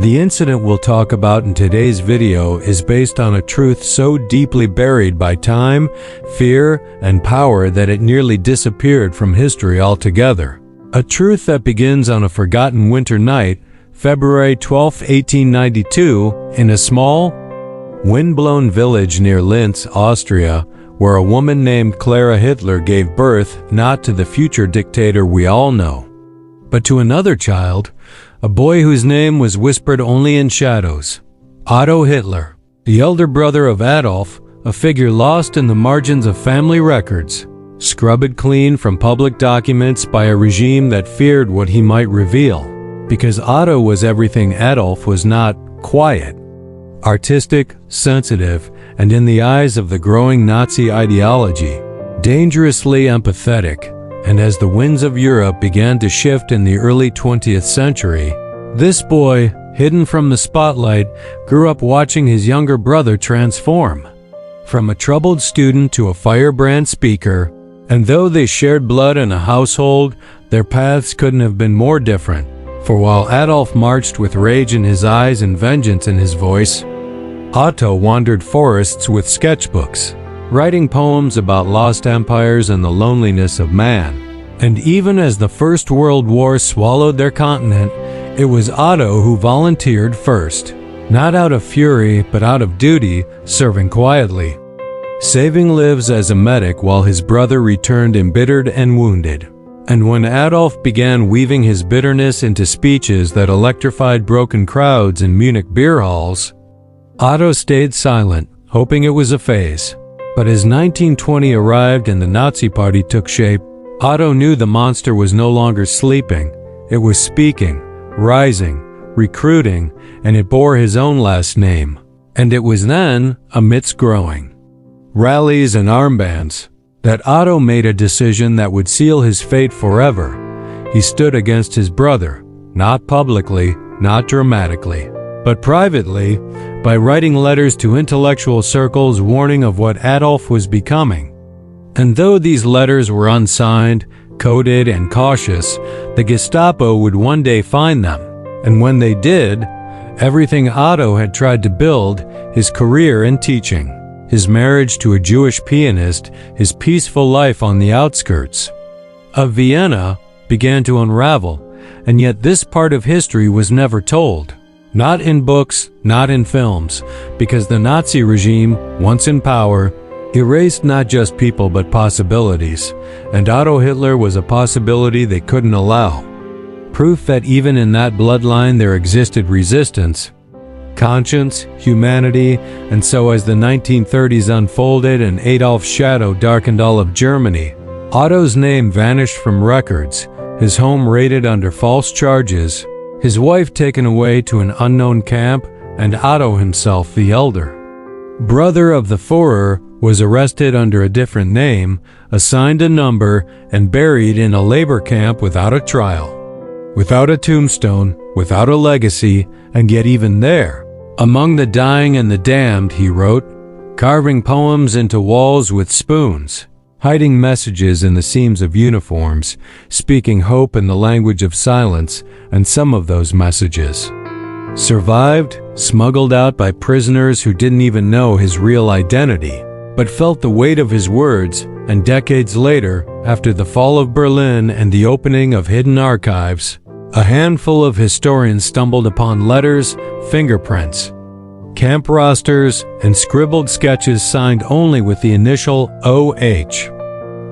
The incident we'll talk about in today's video is based on a truth so deeply buried by time, fear, and power that it nearly disappeared from history altogether. A truth that begins on a forgotten winter night, February 12, 1892, in a small, wind-blown village near Linz, Austria, where a woman named Clara Hitler gave birth not to the future dictator we all know, but to another child, a boy whose name was whispered only in shadows, Otto Hitler, the elder brother of Adolf, a figure lost in the margins of family records, scrubbed clean from public documents by a regime that feared what he might reveal, because Otto was everything Adolf was not: quiet, artistic, sensitive, and in the eyes of the growing Nazi ideology, dangerously empathetic. And as the winds of Europe began to shift in the early 20th century, this boy, hidden from the spotlight, grew up watching his younger brother transform. From a troubled student to a firebrand speaker, and though they shared blood in a household, their paths couldn't have been more different. For while Adolf marched with rage in his eyes and vengeance in his voice, Otto wandered forests with sketchbooks, writing poems about lost empires and the loneliness of man. And even as the First World War swallowed their continent, it was Otto who volunteered first, not out of fury but out of duty, serving quietly, saving lives as a medic while his brother returned embittered and wounded. And when Adolf began weaving his bitterness into speeches that electrified broken crowds in Munich beer halls, Otto stayed silent, hoping it was a phase. But as 1920 arrived and the Nazi Party took shape, Otto knew the monster was no longer sleeping. It was speaking, rising, recruiting, and it bore his own last name. And it was then, amidst growing rallies and armbands, that Otto made a decision that would seal his fate forever. He stood against his brother, not publicly, not dramatically, but privately, by writing letters to intellectual circles warning of what Adolf was becoming. And though these letters were unsigned, coded, and cautious, the Gestapo would one day find them. And when they did, everything Otto had tried to build, his career in teaching, his marriage to a Jewish pianist, his peaceful life on the outskirts of Vienna, began to unravel. And yet this part of history was never told. Not in books, not in films, because the Nazi regime, once in power, erased not just people but possibilities, and Otto Hitler was a possibility they couldn't allow. Proof that even in that bloodline there existed resistance, conscience, humanity, and so as the 1930s unfolded and Adolf's shadow darkened all of Germany, Otto's name vanished from records, his home raided under false charges, his wife taken away to an unknown camp, and Otto himself, the elder brother of the Führer, was arrested under a different name, assigned a number, and buried in a labor camp without a trial, without a tombstone, without a legacy, and yet even there, among the dying and the damned, he wrote, carving poems into walls with spoons, hiding messages in the seams of uniforms, speaking hope in the language of silence, and some of those messages survived, smuggled out by prisoners who didn't even know his real identity, but felt the weight of his words, and decades later, after the fall of Berlin and the opening of hidden archives, a handful of historians stumbled upon letters, fingerprints, camp rosters, and scribbled sketches signed only with the initial OH.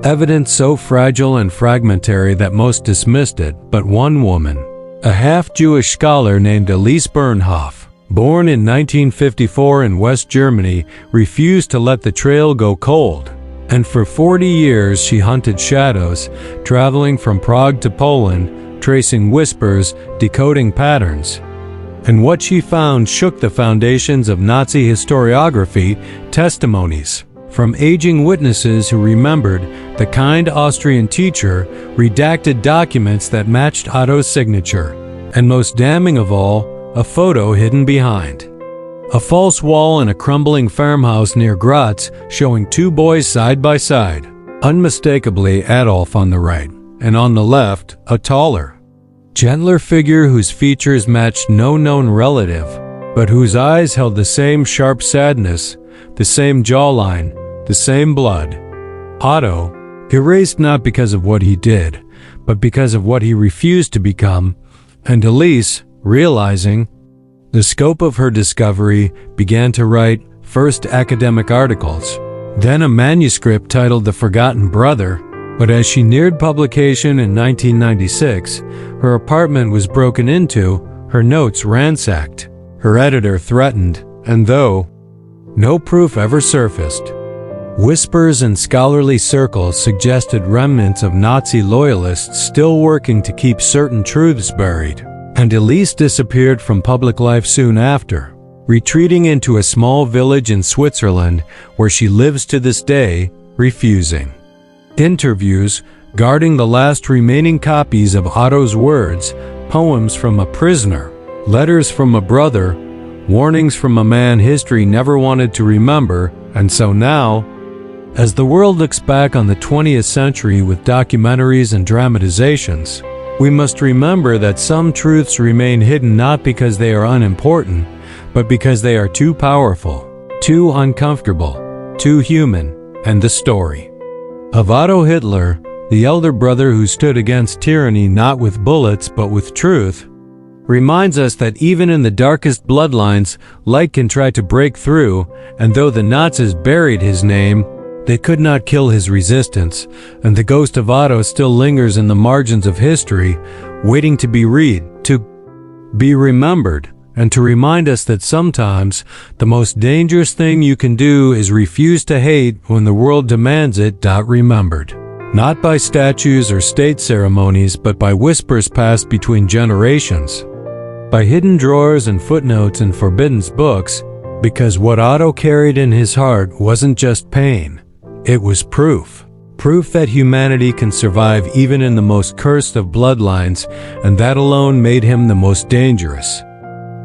Evidence so fragile and fragmentary that most dismissed it, but one woman, a half-Jewish scholar named Elise Bernhoff, born in 1954 in West Germany, refused to let the trail go cold. And for 40 years she hunted shadows, traveling from Prague to Poland, tracing whispers, decoding patterns. And what she found shook the foundations of Nazi historiography, testimonies from aging witnesses who remembered the kind Austrian teacher, redacted documents that matched Otto's signature, and most damning of all, a photo hidden behind a false wall in a crumbling farmhouse near Graz showing two boys side by side, unmistakably Adolf on the right, and on the left, a taller, gentler figure whose features matched no known relative, but whose eyes held the same sharp sadness, the same jawline, the same blood. Otto, erased not because of what he did, but because of what he refused to become, and Elise, realizing the scope of her discovery, began to write first academic articles, then a manuscript titled The Forgotten Brother. But as she neared publication in 1996, her apartment was broken into, her notes ransacked, her editor threatened, and though no proof ever surfaced, whispers in scholarly circles suggested remnants of Nazi loyalists still working to keep certain truths buried. And Elise disappeared from public life soon after, retreating into a small village in Switzerland where she lives to this day, refusing interviews, guarding the last remaining copies of Otto's words, poems from a prisoner, letters from a brother, warnings from a man history never wanted to remember. And so now, as the world looks back on the 20th century with documentaries and dramatizations, we must remember that some truths remain hidden not because they are unimportant, but because they are too powerful, too uncomfortable, too human. And the story of Otto Hitler, the elder brother who stood against tyranny not with bullets but with truth, reminds us that even in the darkest bloodlines, light can try to break through, and though the Nazis buried his name, they could not kill his resistance, and the ghost of Otto still lingers in the margins of history, waiting to be remembered, and to remind us that sometimes the most dangerous thing you can do is refuse to hate when the world demands it. Remembered. Not by statues or state ceremonies, but by whispers passed between generations, by hidden drawers and footnotes in forbidden books, because what Otto carried in his heart wasn't just pain. It was proof. Proof that humanity can survive even in the most cursed of bloodlines, and that alone made him the most dangerous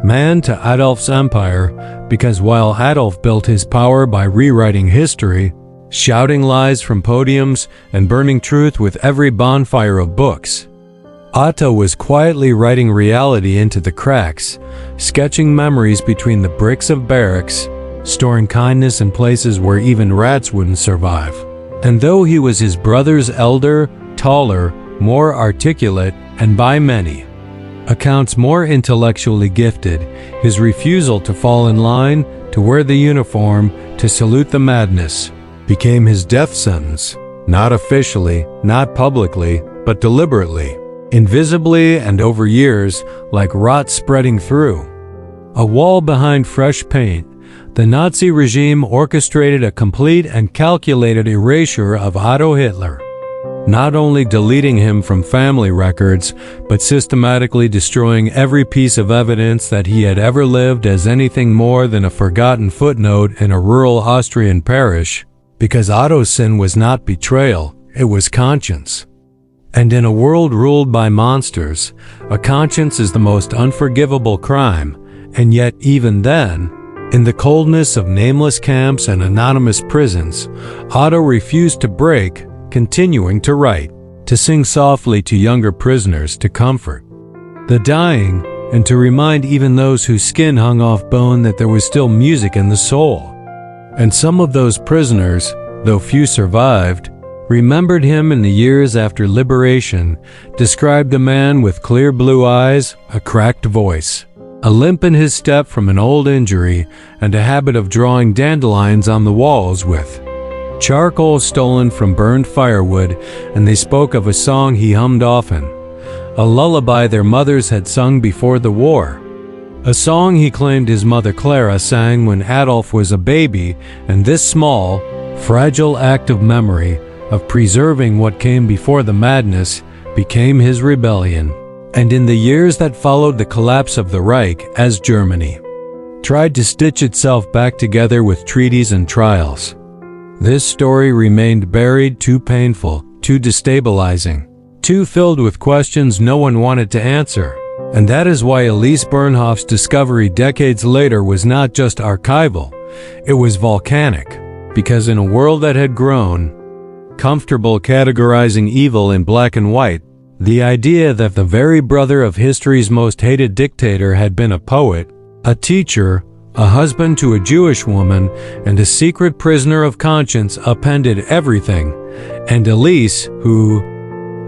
man to Adolf's empire, because while Adolf built his power by rewriting history, shouting lies from podiums, and burning truth with every bonfire of books, Otto was quietly writing reality into the cracks, sketching memories between the bricks of barracks, storing kindness in places where even rats wouldn't survive. And though he was his brother's elder, taller, more articulate, and by many accounts more intellectually gifted, his refusal to fall in line, to wear the uniform, to salute the madness, became his death sentence, not officially, not publicly, but deliberately, invisibly and over years, like rot spreading through a wall behind fresh paint. The Nazi regime orchestrated a complete and calculated erasure of Otto Hitler, not only deleting him from family records, but systematically destroying every piece of evidence that he had ever lived as anything more than a forgotten footnote in a rural Austrian parish, because Otto's sin was not betrayal, it was conscience. And in a world ruled by monsters, a conscience is the most unforgivable crime, and yet even then, in the coldness of nameless camps and anonymous prisons, Otto refused to break, continuing to write, to sing softly to younger prisoners, to comfort the dying, and to remind even those whose skin hung off bone that there was still music in the soul. And some of those prisoners, though few survived, remembered him in the years after liberation, described a man with clear blue eyes, a cracked voice, a limp in his step from an old injury, and a habit of drawing dandelions on the walls with charcoal stolen from burned firewood, and they spoke of a song he hummed often, a lullaby their mothers had sung before the war, a song he claimed his mother Clara sang when Adolf was a baby, and this small, fragile act of memory, of preserving what came before the madness, became his rebellion. And in the years that followed the collapse of the Reich, as Germany tried to stitch itself back together with treaties and trials, this story remained buried, too painful, too destabilizing, too filled with questions no one wanted to answer. And that is why Elise Bernhoft's discovery decades later was not just archival, it was volcanic, because in a world that had grown comfortable categorizing evil in black and white, The idea that the very brother of history's most hated dictator had been a poet, a teacher, a husband to a Jewish woman, and a secret prisoner of conscience upended everything, and Elise, who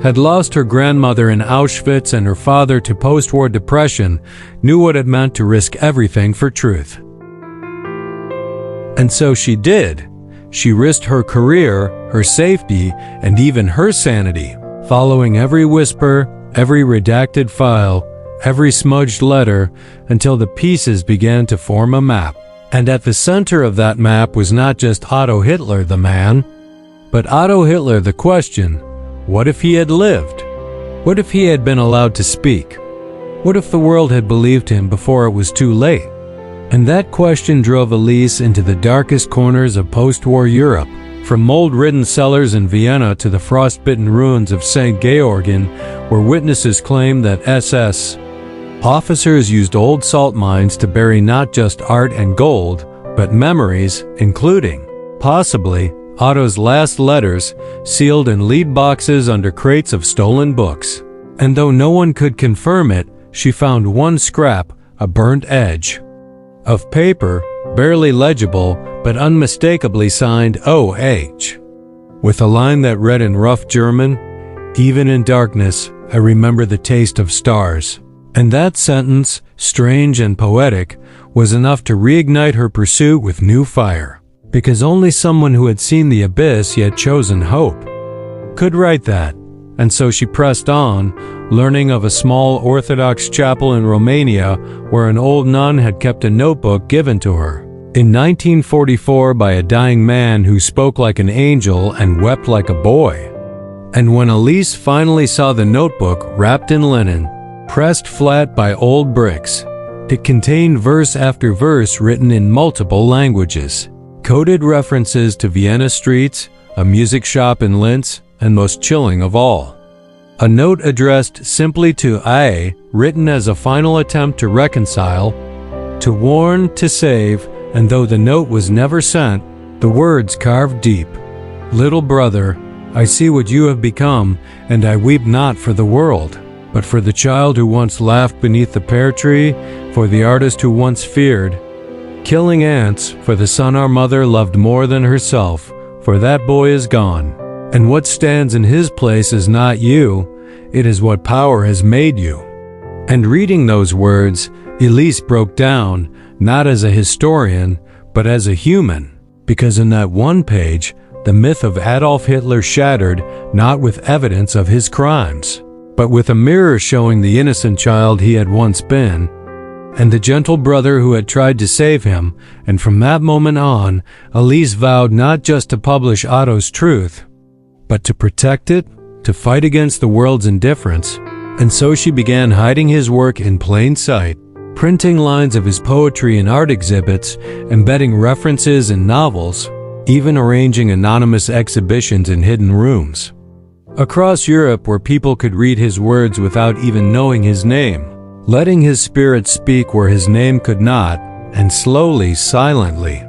had lost her grandmother in Auschwitz and her father to post-war depression, knew what it meant to risk everything for truth. And so she did. She risked her career, her safety, and even her sanity, following every whisper, every redacted file, every smudged letter, until the pieces began to form a map. And at the center of that map was not just Otto Hitler the man, but Otto Hitler the question. What if he had lived? What if he had been allowed to speak? What if the world had believed him before it was too late? And that question drove Elise into the darkest corners of post-war Europe, from mold-ridden cellars in Vienna to the frost-bitten ruins of St. Georgen, where witnesses claim that SS officers used old salt mines to bury not just art and gold, but memories, including, possibly, Otto's last letters, sealed in lead boxes under crates of stolen books. And though no one could confirm it, she found one scrap, a burnt edge of paper, barely legible, but unmistakably signed O.H., with a line that read in rough German, "Even in darkness, I remember the taste of stars." And that sentence, strange and poetic, was enough to reignite her pursuit with new fire. Because only someone who had seen the abyss yet chosen hope could write that. And so she pressed on, learning of a small Orthodox chapel in Romania where an old nun had kept a notebook given to her in 1944 by a dying man who spoke like an angel and wept like a boy. And when Elise finally saw the notebook wrapped in linen, pressed flat by old bricks, it contained verse after verse written in multiple languages. Coded references to Vienna streets, a music shop in Linz, and most chilling of all, a note addressed simply to I, written as a final attempt to reconcile, to warn, to save, and though the note was never sent, the words carved deep. Little brother, I see what you have become, and I weep not for the world, but for the child who once laughed beneath the pear tree, for the artist who once feared killing ants, for the son our mother loved more than herself, for that boy is gone. And what stands in his place is not you, it is what power has made you. And reading those words, Elise broke down, not as a historian, but as a human, because in that one page, the myth of Adolf Hitler shattered, not with evidence of his crimes, but with a mirror showing the innocent child he had once been, and the gentle brother who had tried to save him. And from that moment on, Elise vowed not just to publish Otto's truth, but to protect it, to fight against the world's indifference. And so she began hiding his work in plain sight, printing lines of his poetry in art exhibits, embedding references in novels, even arranging anonymous exhibitions in hidden rooms across Europe where people could read his words without even knowing his name, letting his spirit speak where his name could not. And slowly, silently,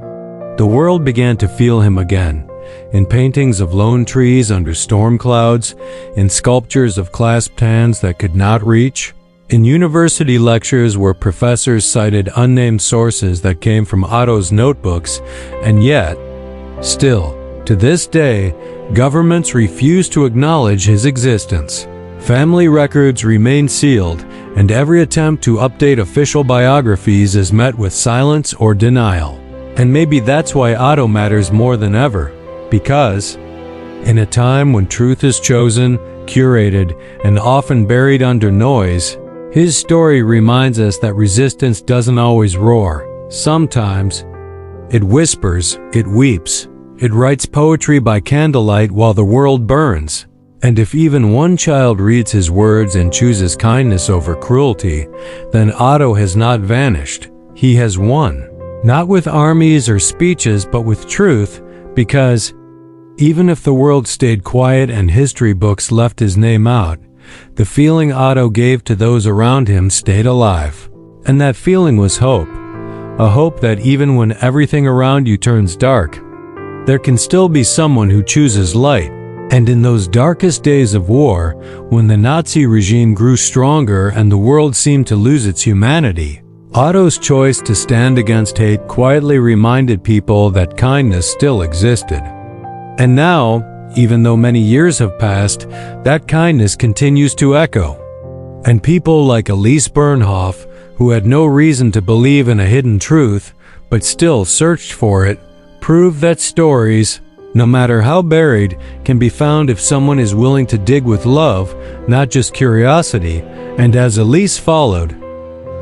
the world began to feel him again, in paintings of lone trees under storm clouds, in sculptures of clasped hands that could not reach, in university lectures where professors cited unnamed sources that came from Otto's notebooks. And yet, still, to this day, governments refuse to acknowledge his existence. Family records remain sealed, and every attempt to update official biographies is met with silence or denial. And maybe that's why Otto matters more than ever, because, in a time when truth is chosen, curated, and often buried under noise, his story reminds us that resistance doesn't always roar. Sometimes, it whispers, it weeps, it writes poetry by candlelight while the world burns. And if even one child reads his words and chooses kindness over cruelty, then Otto has not vanished. He has won. Not with armies or speeches, but with truth, because even if the world stayed quiet and history books left his name out, the feeling Otto gave to those around him stayed alive. And that feeling was hope. A hope that even when everything around you turns dark, there can still be someone who chooses light. And in those darkest days of war, when the Nazi regime grew stronger and the world seemed to lose its humanity, Otto's choice to stand against hate quietly reminded people that kindness still existed. And now, even though many years have passed, that kindness continues to echo. And people like Elise Bernhoff, who had no reason to believe in a hidden truth, but still searched for it, prove that stories, no matter how buried, can be found if someone is willing to dig with love, not just curiosity. And as Elise followed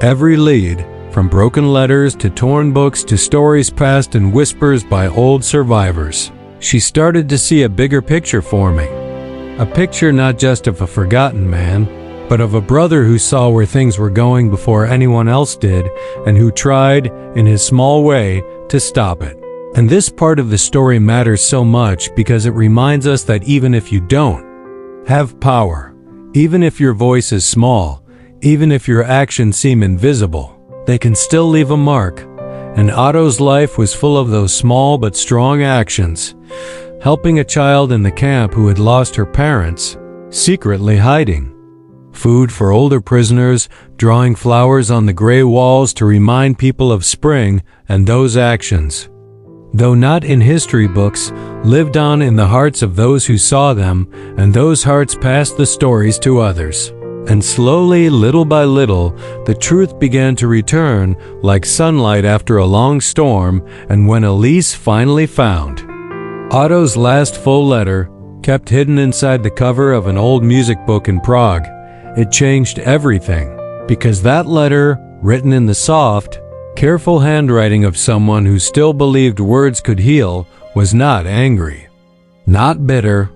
every lead, from broken letters to torn books to stories passed in whispers by old survivors, she started to see a bigger picture forming. A picture not just of a forgotten man, but of a brother who saw where things were going before anyone else did, and who tried, in his small way, to stop it. And this part of the story matters so much because it reminds us that even if you don't have power, even if your voice is small, even if your actions seem invisible, they can still leave a mark. And Otto's life was full of those small but strong actions, helping a child in the camp who had lost her parents, secretly hiding food for older prisoners, drawing flowers on the gray walls to remind people of spring, and those actions, though not in history books, lived on in the hearts of those who saw them, and those hearts passed the stories to others. And slowly, little by little, the truth began to return, like sunlight after a long storm. And when Elise finally found Otto's last full letter, kept hidden inside the cover of an old music book in Prague, it changed everything. Because that letter, written in the soft, careful handwriting of someone who still believed words could heal, was not angry, not bitter,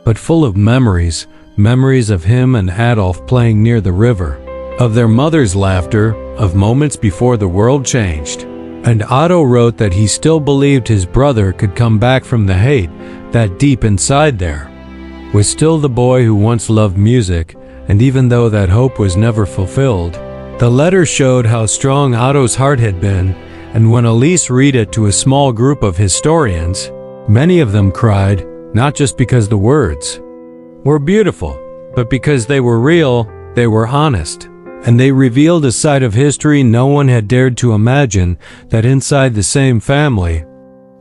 but full of memories. Memories of him and Adolf playing near the river, of their mother's laughter, of moments before the world changed. And Otto wrote that he still believed his brother could come back from the hate that deep inside there was still the boy who once loved music. And even though that hope was never fulfilled, the letter showed how strong Otto's heart had been. And when Elise read it to a small group of historians, many of them cried, not just because the words were beautiful, but because they were real, they were honest, and they revealed a side of history no one had dared to imagine, that inside the same family,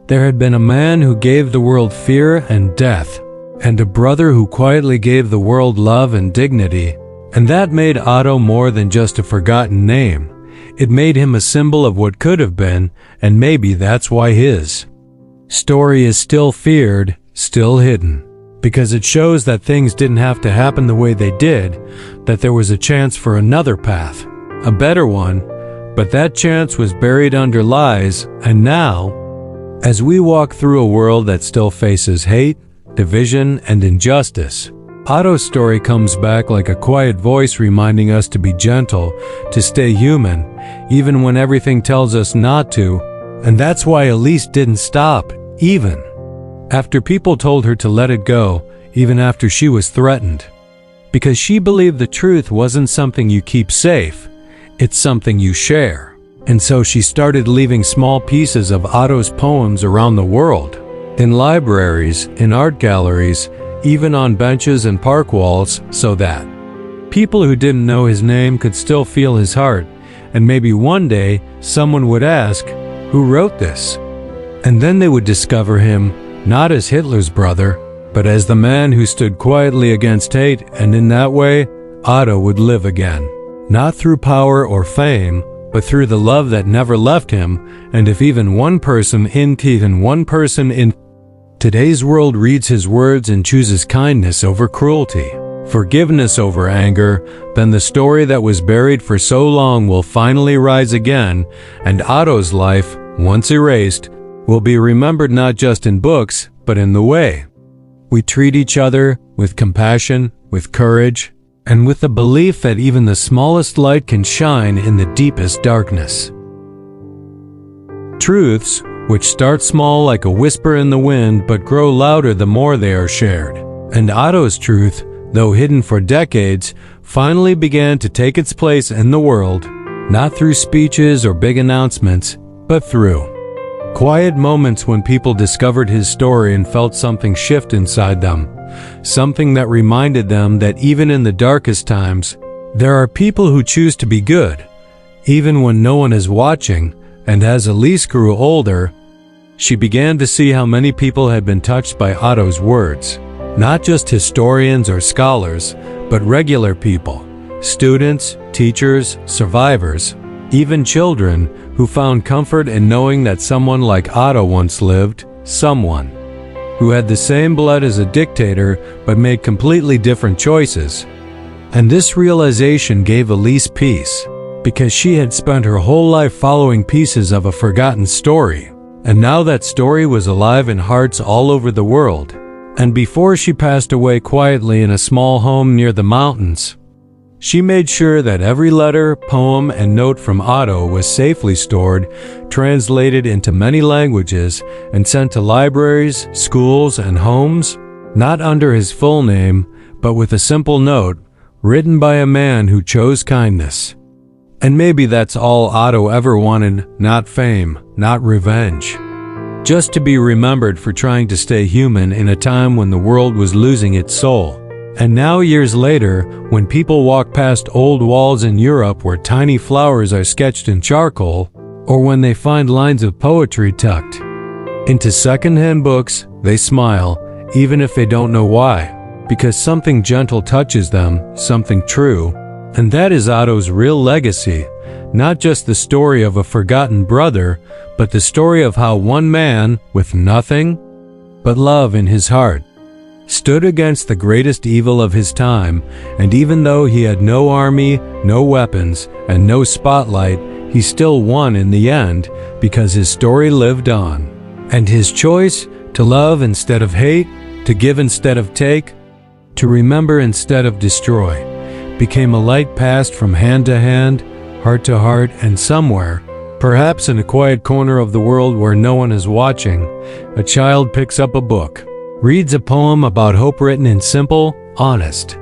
there had been a man who gave the world fear and death, and a brother who quietly gave the world love and dignity. And that made Otto more than just a forgotten name. It made him a symbol of what could have been, and maybe that's why his story is still feared, still hidden. Because it shows that things didn't have to happen the way they did, that there was a chance for another path, a better one, but that chance was buried under lies. And now, as we walk through a world that still faces hate, division, and injustice, Otto's story comes back like a quiet voice reminding us to be gentle, to stay human, even when everything tells us not to. And that's why Elise didn't stop, even after people told her to let it go, even after she was threatened. Because she believed the truth wasn't something you keep safe, it's something you share. And so she started leaving small pieces of Otto's poems around the world, in libraries, in art galleries, even on benches and park walls, so that people who didn't know his name could still feel his heart. And maybe one day someone would ask, who wrote this? And then they would discover him not as Hitler's brother, but as the man who stood quietly against hate. And in that way, Otto would live again. Not through power or fame, but through the love that never left him. And if even one person in today's world reads his words and chooses kindness over cruelty, forgiveness over anger, then the story that was buried for so long will finally rise again, and Otto's life, once erased, will be remembered not just in books, but in the way we treat each other, with compassion, with courage, and with the belief that even the smallest light can shine in the deepest darkness. Truths, which start small like a whisper in the wind but grow louder the more they are shared. And Otto's truth, though hidden for decades, finally began to take its place in the world, not through speeches or big announcements, but through quiet moments when people discovered his story and felt something shift inside them. something that reminded them that even in the darkest times, there are people who choose to be good, even when no one is watching. And as Elise grew older, she began to see how many people had been touched by Otto's words. Not just historians or scholars, but regular people, students, teachers, survivors, even children who found comfort in knowing that someone like Otto once lived, someone who had the same blood as a dictator but made completely different choices. And this realization gave Elise peace, because she had spent her whole life following pieces of a forgotten story. And now that story was alive in hearts all over the world. And before she passed away quietly in a small home near the mountains, she made sure that every letter, poem, and note from Otto was safely stored, translated into many languages, and sent to libraries, schools, and homes, not under his full name, but with a simple note, written by a man who chose kindness. And maybe that's all Otto ever wanted, not fame, not revenge. Just to be remembered for trying to stay human in a time when the world was losing its soul. And now, years later, when people walk past old walls in Europe where tiny flowers are sketched in charcoal, or when they find lines of poetry tucked into secondhand books, they smile, even if they don't know why, because something gentle touches them, something true. And that is Otto's real legacy, not just the story of a forgotten brother, but the story of how one man, with nothing but love in his heart, stood against the greatest evil of his time, and even though he had no army, no weapons, and no spotlight, he still won in the end because his story lived on. And his choice to love instead of hate, to give instead of take, to remember instead of destroy, became a light passed from hand to hand, heart to heart, and somewhere, perhaps in a quiet corner of the world where no one is watching, a child picks up a book, reads a poem about hope written in simple, honest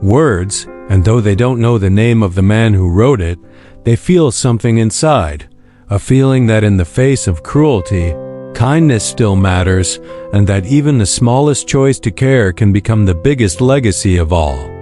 words, and though they don't know the name of the man who wrote it, they feel something inside, a feeling that in the face of cruelty, kindness still matters, and that even the smallest choice to care can become the biggest legacy of all.